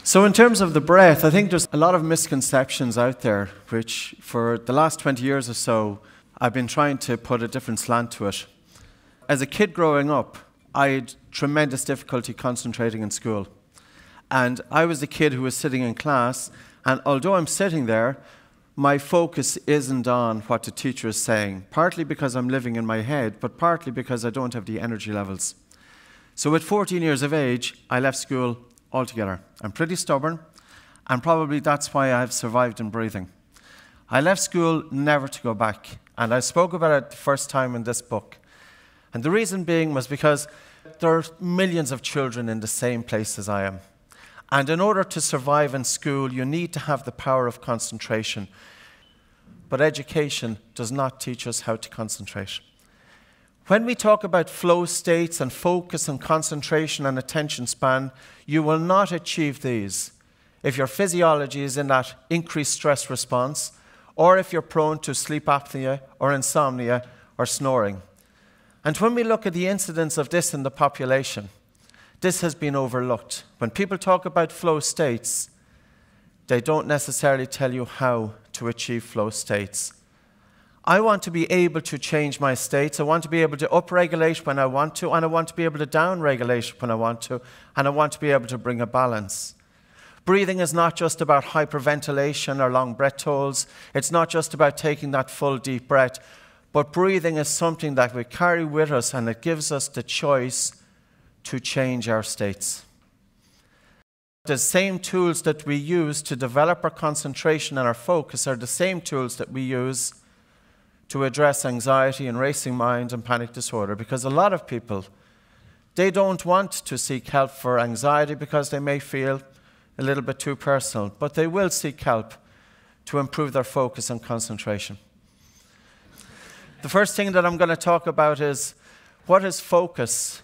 So in terms of the breath, I think there's a lot of misconceptions out there, which for the last 20 years or so, I've been trying to put a different slant to it. As a kid growing up, I had tremendous difficulty concentrating in school. And I was the kid who was sitting in class, and although I'm sitting there, my focus isn't on what the teacher is saying, partly because I'm living in my head, but partly because I don't have the energy levels. So at 14 years of age, I left school altogether. I'm pretty stubborn, and probably that's why I've survived in breathing. I left school never to go back, and I spoke about it the first time in this book. And the reason being was because there are millions of children in the same place as I am. And in order to survive in school, you need to have the power of concentration. But education does not teach us how to concentrate. When we talk about flow states and focus and concentration and attention span, you will not achieve these if your physiology is in that increased stress response, or if you're prone to sleep apnea or insomnia or snoring. And when we look at the incidence of this in the population, this has been overlooked. When people talk about flow states, they don't necessarily tell you how to achieve flow states. I want to be able to change my states. I want to be able to upregulate when I want to, and I want to be able to downregulate when I want to, and I want to be able to bring a balance. Breathing is not just about hyperventilation or long breath holds. It's not just about taking that full deep breath, but breathing is something that we carry with us, and it gives us the choice to change our states. The same tools that we use to develop our concentration and our focus are the same tools that we use to address anxiety and racing mind and panic disorder, because a lot of people, they don't want to seek help for anxiety because they may feel a little bit too personal, but they will seek help to improve their focus and concentration. The first thing that I'm going to talk about is what is focus,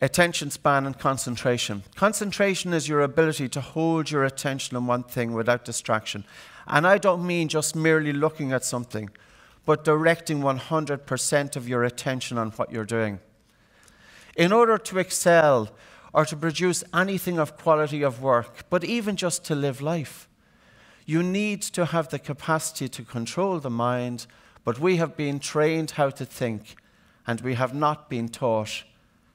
attention span, and concentration. Concentration is your ability to hold your attention on one thing without distraction. And I don't mean just merely looking at something, but directing 100% of your attention on what you're doing. In order to excel or to produce anything of quality of work, but even just to live life, you need to have the capacity to control the mind, but we have been trained how to think, and we have not been taught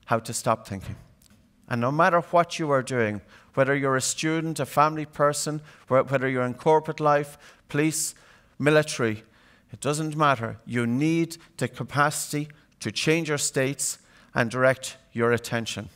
how to stop thinking. And no matter what you are doing, whether you're a student, a family person, whether you're in corporate life, police, military, it doesn't matter. You need the capacity to change your states and direct your attention.